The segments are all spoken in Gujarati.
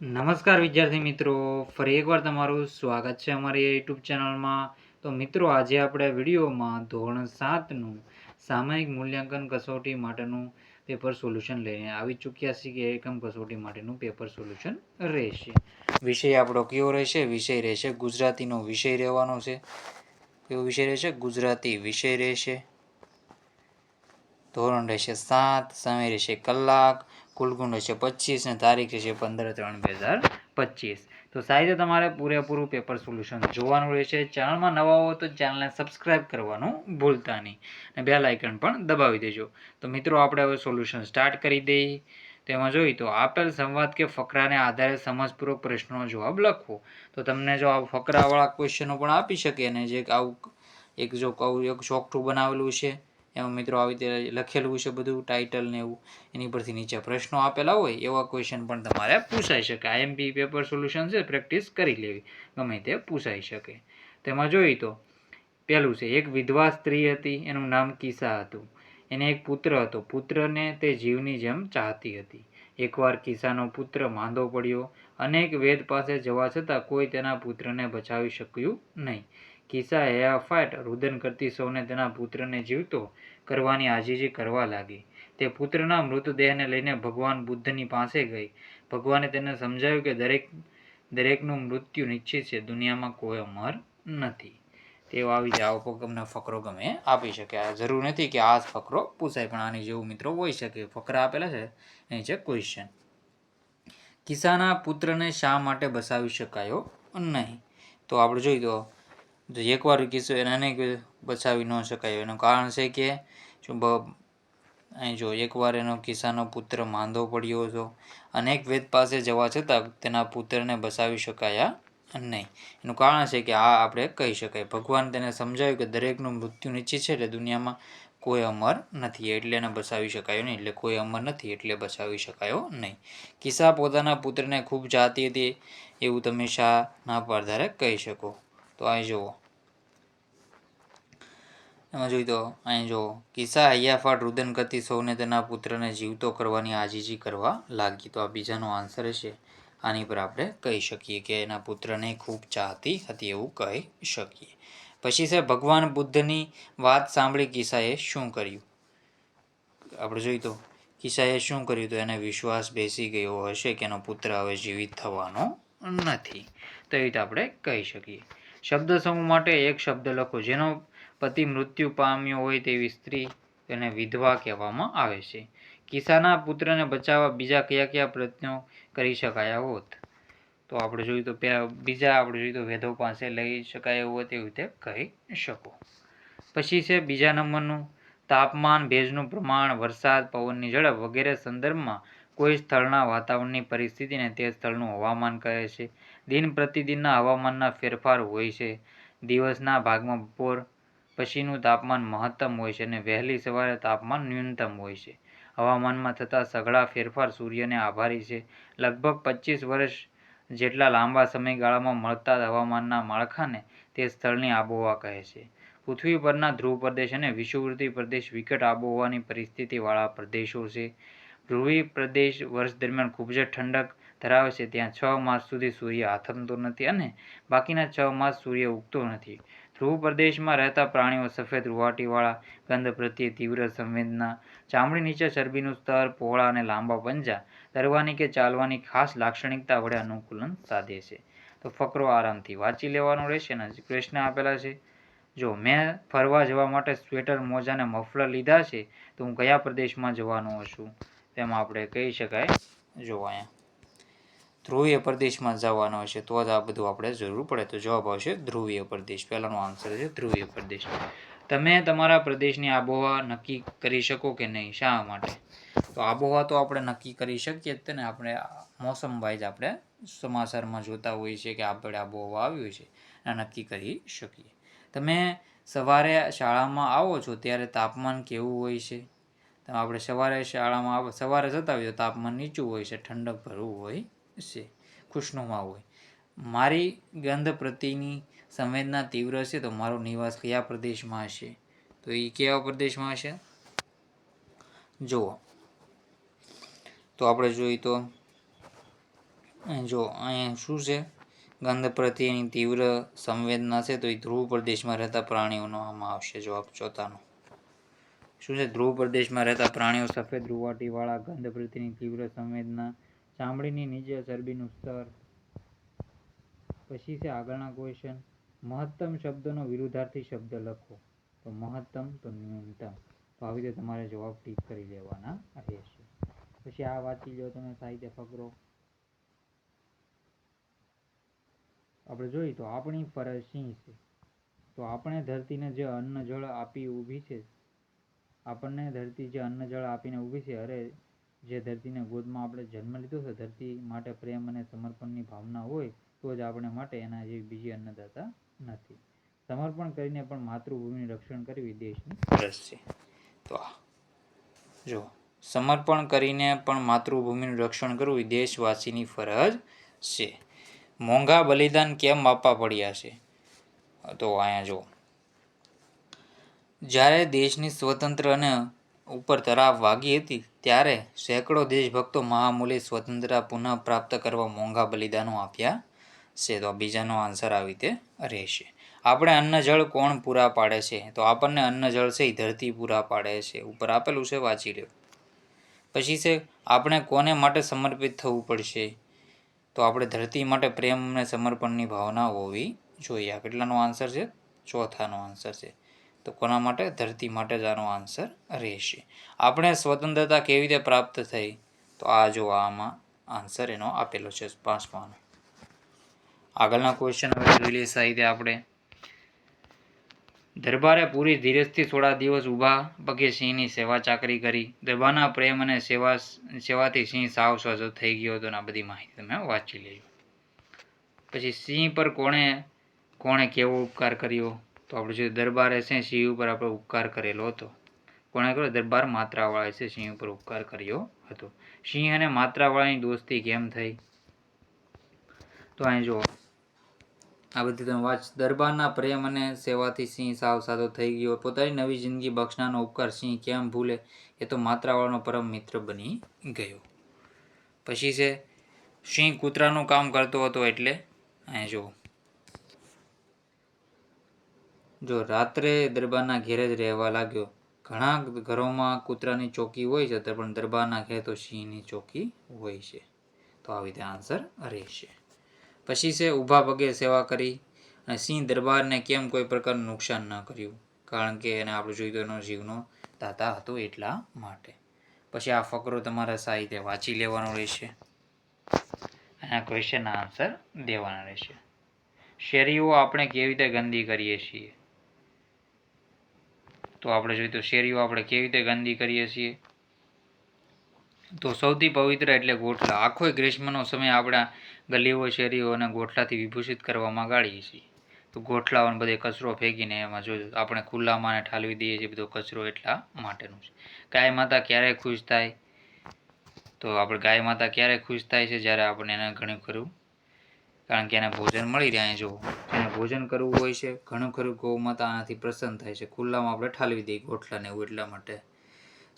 નમસ્કાર વિદ્યાર્થી મિત્રો, ફરી એકવાર તમારું સ્વાગત છે અમારી યુટ્યુબ ચેનલમાં. તો મિત્રો, આજે આપણે વિડીયોમાં ધોરણ 7નું સામયિક મૂલ્યાંકન કસોટી માટેનું પેપર સોલ્યુશન લઈને આવી ચૂક્યા છીએ કે એકમ કસોટી માટેનું પેપર સોલ્યુશન રહેશે. વિષય આપણો કયો રહેશે? વિષય રહેશે ગુજરાતીનો વિષય રહેવાનો છે. કયો વિષય રહેશે? ગુજરાતી વિષય રહેશે. ધોરણ રહેશે 7, સમય રહેશે કલાક, કુલ ગુણ રહેશે 25 અને તારીખ રહેશે 15/3/2025. તો સાહેબ તમારે પૂરેપૂરું પેપર સોલ્યુશન જોવાનું રહેશે. ચેનલમાં નવા હો તો ચેનલને સબસ્ક્રાઇબ કરવાનું ભૂલતા નહીં અને બેલ આઇકન પણ દબાવી દેજો. તો મિત્રો, આપણે હવે સોલ્યુશન સ્ટાર્ટ કરી દઈએ. તેમાં જોઈએ તો આપેલ સંવાદ કે ફકરાને આધારે સમજપૂર્વક પ્રશ્નનો જવાબ લખવો. તો તમને જો આ ફકરાવાળા ક્વેશ્ચનો પણ આપી શકે અને જે આવું એક ચોકઠું બનાવેલું છે એમાં મિત્રો આવી રીતે લખેલું છે બધું ટાઇટલ ને એવું, એની પરથી નીચે પ્રશ્નો આપેલા હોય એવા ક્વેશ્ચન પણ તમારે પૂછાઈ શકે. આઈએમપી પેપર સોલ્યુશન છે, પ્રેક્ટિસ કરી લેવી, ગમે તે પૂછાઈ શકે. તેમાં જોઈએ તો પહેલું છે, એક વિધવા સ્ત્રી હતી, એનું નામ કિસ્સા હતું. એને એક પુત્ર હતો. પુત્રને તે જીવની જેમ ચાહતી હતી. એકવાર કિસ્સાનો પુત્ર માંદો પડ્યો. અનેક વેદ પાસે જવા છતાં કોઈ તેના પુત્રને બચાવી શક્યું નહીં. કિસ્સા હૈયાફાટ રુદન કરતી સૌને તેના પુત્રને જીવતો કરવાની આજીજી કરવા લાગી. તે પુત્રના મૃતદેહને લઈને ભગવાન બુદ્ધની પાસે ગઈ. ભગવાને તેને સમજાવ્યું કે દરેકનું મૃત્યુ નિશ્ચિત છે, દુનિયામાં કોઈ અમર નથી. તેઓ આવી જાય આવો તમને ફકરો ગમે આપી શકે. આ જરૂર નથી કે આ જ ફકરો પૂછાય, પણ આની જેવું મિત્રો હોઈ શકે. ફકરા આપેલા છે એની છે ક્વેશ્ચન. કિસ્સાના પુત્રને શા માટે બચાવી શકાયો નહીં? તો આપણે જોઈ તો એકવાર કિસ્સો એને બચાવી ન શકાયો. એનું કારણ છે કે અહીં જો એકવાર એનો કિસ્સાનો પુત્ર માંદો પડ્યો હતો. અનેક વેદ પાસે જવા છતાં તેના પુત્રને બચાવી શકાયા નહીં. એનું કારણ છે કે આ આપણે કહી શકાય. ભગવાન તેને સમજાવ્યું કે દરેકનું મૃત્યુ નિશ્ચિત છે, એટલે દુનિયામાં કોઈ અમર નથી, એટલે એને બચાવી શકાયો નહીં. એટલે કોઈ અમર નથી એટલે બચાવી શકાયો નહીં. કિસ્સા પોતાના પુત્રને ખૂબ ચાહતી હતી એવું તમે શાના આધારે કહી શકો? તો અહીં જુઓ, એમાં જોઈ તો અહીં જો કિસ્સા હૈયાફાટ રુદન કરતી સૌને તેના પુત્રને જીવતો કરવાની આજીજી કરવા લાગી. તો આ બીજાનો આન્સર છે. આની પર આપણે કહી શકીએ કે એના પુત્રને ખૂબ ચાહતી હતી એવું કહી શકીએ. પછી છે, ભગવાન બુદ્ધની વાત સાંભળી કિસ્સાએ શું કર્યું? આપણે જોઈ તો કિસ્સાએ શું કર્યું? તો એને વિશ્વાસ બેસી ગયો હશે કે એનો પુત્ર હવે જીવિત થવાનો નથી. તો એ રીતે આપણે કહી શકીએ. શબ્દ સમૂહ માટે એક શબ્દ લખો. જેનો પતિ મૃત્યુ પામ્યો હોય તેવી સ્ત્રી તેને વિધવા કહેવામાં આવે છે. કિસ્સાના પુત્રને બચાવવા બીજા કયા કયા પ્રયત્નો કરી શકાયા હોત? તો આપણે જોયું તો બીજા આપણે જોયું તો વેદો પાસે લઈ શકાય એવું હોય તેવી રીતે કહી શકો. પછી છે બીજા નંબરનું, તાપમાન, ભેજનું પ્રમાણ, વરસાદ, પવનની ઝડપ વગેરે સંદર્ભમાં કોઈ સ્થળના વાતાવરણની પરિસ્થિતિને તે સ્થળનું હવામાન કહે છે. દિન પ્રતિદિનના હવામાનના ફેરફાર હોય છે. દિવસના ભાગમાં બપોર પછીનું તાપમાન મહત્તમ હોય છે અને વહેલી સવારે તાપમાન ન્યૂનતમ હોય છે. હવામાનમાં થતા સઘળા ફેરફાર સૂર્યને આભારી છે. લગભગ 25 વર્ષ જેટલા લાંબા સમયગાળામાં મળતા હવામાનના માળખાને તે સ્થળની આબોહવા કહે છે. પૃથ્વી પરના ધ્રુવ પ્રદેશ અને વિષુવવૃત્તીય પ્રદેશ વિકટ આબોહવાની પરિસ્થિતિવાળા પ્રદેશો છે. ધ્રુવીય પ્રદેશ વર્ષ દરમિયાન ખૂબ જ ઠંડક ધરાવે છે. ત્યાં 6 માસ સુધી સૂર્ય આથમતો નથી અને બાકીના 6 માસ સૂર્ય ઉગતો નથી. ધ્રુવ પ્રદેશમાં રહેતા પ્રાણીઓ સફેદ રૂંવાટીવાળા, ગંધ પ્રત્યે તીવ્ર સંવેદના, ચામડી નીચે ચરબીનું સ્તર, પહોળા અને લાંબા પંજા, તરવાની કે ચાલવાની ખાસ લાક્ષણિકતા વડે અનુકૂલન સાધે છે. તો ફકરો આરામથી વાંચી લેવાનો રહેશે ને પ્રશ્ન આપેલા છે. જો મેં ફરવા જવા માટે સ્વેટર, મોજા અને મફલર લીધા છે, તો હું કયા પ્રદેશમાં જવાનો છું? તેમાં આપણે કહી શકાય, જો અહીંયા ધ્રુવીય પ્રદેશમાં જવાનો હશે તો જ આ બધું આપણે જરૂર પડે. તો જવાબ આવશે ધ્રુવીય પ્રદેશ. પહેલાનો આન્સર છે ધ્રુવીય પ્રદેશ. તમે તમારા પ્રદેશની આબોહવા નક્કી કરી શકો કે નહીં? શા માટે? તો આબોહવા તો આપણે નક્કી કરી શકીએ જ ને. આપણે મોસમ વાઇઝ આપણે સમાચારમાં જોતા હોઈએ છીએ કે આપણે આબોહવા આવ્યું છે, નક્કી કરી શકીએ. તમે સવારે શાળામાં આવો છો ત્યારે તાપમાન કેવું હોય છે? તો આપણે સવારે શાળામાં સવારે જતા હોઈએ તો તાપમાન નીચું હોય છે, ઠંડક ભરવું હોય છે, ખુશનુમા હોય. મારી ગંધ પ્રત્યેની સંવેદના તીવ્ર છે, તો મારો નિવાસ કયા પ્રદેશમાં હશે? તો એ કેવા પ્રદેશમાં હશે? જુઓ તો આપણે જોઈએ તો જો અહીંયા શું છે, ગંધ પ્રત્યેની તીવ્ર સંવેદના છે, તો એ ધ્રુવ પ્રદેશમાં રહેતા પ્રાણીઓનો આમાં આવશે જવાબ ચોથાનો. શું છે, ધ્રુવ પ્રદેશમાં રહેતા પ્રાણીઓ સફેદ રૂવાટીવાળા ગંધ પ્રત્યેની તીવ્ર સંવેદના, ચામડીની નીચે ચરબીનું સ્તર. પછી છે આગળના ક્વેશ્ચન, મહત્તમ શબ્દનો વિરુદ્ધાર્થી શબ્દ લખો. તો મહત્તમ તો ન્યૂનતમ. તો આવી રીતે તમારે જવાબ ટીક કરી લેવાના રહેશે. પછી આ વાંચી લો તમે સાહિત્ય ફકરો. આપણે જોઈએ તો આપણી ફરજ શી છે? તો આપણે ધરતીને જે અન્ન જળ આપી ઊભી છે, આપણને ધરતી જે અન્ન જળ આપીને ઊભી છે, અરે જે ધરતીને ગોદમાં આપણે જન્મ લીધો છે, ધરતી માટે પ્રેમ અને સમર્પણની ભાવના હોય તો જ આપણે માટે એના જેવી બીજી અન્નદાતા નથી. સમર્પણ કરીને પણ માતૃભૂમિનું રક્ષણ કરવી દેશની ફરજ છે. તો જો સમર્પણ કરીને પણ માતૃભૂમિનું રક્ષણ કરવું એ દેશવાસીની ફરજ છે. મોંઘા બલિદાન કેમ આપવા પડ્યા છે? તો અહીંયા જો, જ્યારે દેશની સ્વતંત્ર અને ઉપર તરાપ વાગી હતી ત્યારે સેંકડો દેશભક્તો મહામૂલ્ય સ્વતંત્રતા પુનઃ પ્રાપ્ત કરવા મોંઘા બલિદાનો આપ્યા છે. તો બીજાનો આન્સર આવી રીતે રહેશે. આપણે અન્ન જળ કોણ પૂરા પાડે છે? તો આપણને અન્ન જળ છે એ ધરતી પૂરા પાડે છે. ઉપર આપેલું છે, વાંચી લો. પછી છે, આપણે કોને માટે સમર્પિત થવું પડશે? તો આપણે ધરતી માટે પ્રેમ અને સમર્પણની ભાવના હોવી જોઈએ. આ કેટલાનો આન્સર છે? ચોથાનો આન્સર છે. તો કોના માટે? ધરતી માટે જ આનો આન્સર રહેશે. આપણે સ્વતંત્રતા કેવી રીતે પ્રાપ્ત થઈ? તો આ જો આમાં આન્સર એનો આપેલો છે 5માનો. આગળના ક્વેશ્ચન હવે જોઈ લઈએ સાહિત્ય આપણે. દરબારે પૂરી ધીરજથી થોડા દિવસ ઊભા પગે સિંહની સેવા ચાકરી કરી. દરબારના પ્રેમ અને સેવાથી સિંહ સાવ સ્વજો થઈ ગયો હતો. આ બધી માહિતી તમે વાંચી લેજો. પછી સિંહ પર કોણે કેવો ઉપકાર કર્યો? તો આપણે જોઈએ દરબારે છે સિંહ ઉપર આપણે ઉપકાર કરેલો હતો. કોણે કર્યો? દરબાર માત્રાવાળાએ છે સિંહ ઉપર ઉપકાર કર્યો હતો. સિંહ અને માત્રાવાળાની દોસ્તી કેમ થઈ? તો અહીં જો આ બધી તમે વાંચ. દરબારના પ્રેમ અને સેવાથી સિંહ સાવ સાદો થઈ ગયો. પોતાની નવી જિંદગી બક્ષનાનો ઉપકાર સિંહ કેમ ભૂલે? એ તો માત્રાવાળાનો પરમ મિત્ર બની ગયો. પછી છે, સિંહ કૂતરાનું કામ કરતો હતો એટલે? અહીં જો રાત્રે દરબારના ઘેર જ રહેવા લાગ્યો. ઘણા ઘરોમાં કૂતરાની ચોકી હોય છે, પણ દરબારના ઘેર તો સિંહની ચોકી હોય છે. તો આવી રીતે આન્સર રહેશે. પછી છે, ઊભા પગે સેવા કરી અને સિંહ દરબારને કેમ કોઈ પ્રકારનું નુકસાન ન કર્યું? કારણ કે એને આપણે જોયું તો એનો જીવનો દાતા હતો એટલા માટે. પછી આ ફકરો તમારે સાહિત્ય વાંચી લેવાનો રહેશે. આના ક્વેશ્ચનના આન્સર દેવાના રહેશે. શેરીઓ આપણે કેવી રીતે ગંદી કરીએ છીએ? તો આપણે જોઈએ તો શેરીઓ આપણે કેવી રીતે ગંદી કરીએ છીએ? તો સૌથી પવિત્ર એટલે ગોઠલા. આખો ગ્રીષ્મનો સમય આપણા ગલીઓ, શેરીઓ અને ગોઠલાથી વિભૂષિત કરવામાં ગાળીએ છીએ. તો ગોઠલાઓને બધે કચરો ફેંકીને એમાં જો આપણે ખુલ્લામાં ઠાલવી દઈએ છીએ બધો કચરો એટલા માટેનું છે. ગાય માતા ક્યારે ખુશ થાય? તો આપણે ગાય માતા ક્યારે ખુશ થાય છે? જ્યારે આપણે એને ઘણું ખરું, કારણ કે એને ભોજન મળી રહે. જો એને ભોજન કરવું હોય છે, ઘણું ખરું ગૌ માતા આનાથી પ્રસન્ન થાય છે. ખુલ્લામાં આપણે ઠાલવી દઈએ ગોઠલાને એવું એટલા માટે.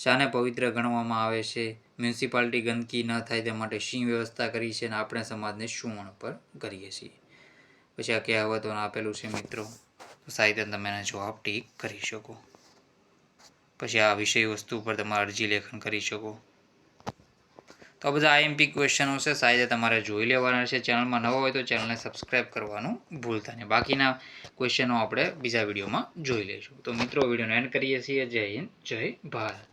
શાને પવિત્ર ગણવામાં આવે છે? મ્યુનિસિપાલિટી ગંદકી ન થાય તે માટે શી વ્યવસ્થા કરી છે અને આપણે સમાજને શું પર કરીએ છીએ? પછી આ કહેવતો આપેલું છે મિત્રો. સાહિત્ય તમે એને જવાબ ટીક કરી શકો. પછી આ વિષય વસ્તુ પર તમારે અરજી લેખન કરી શકો. તો આ બધા IMP ક્વેશ્ચનો છે, સાહિત્ય તમારે જોઈ લેવાના છે. ચેનલમાં નવો હોય તો ચેનલને સબસ્ક્રાઈબ કરવાનું ભૂલતા નહીં. બાકીના ક્વેશ્ચનો આપણે બીજા વિડીયોમાં જોઈ લઈશું. તો મિત્રો વિડીયોને એન્ડ કરીએ છીએ. જય હિન્દ, જય ભારત.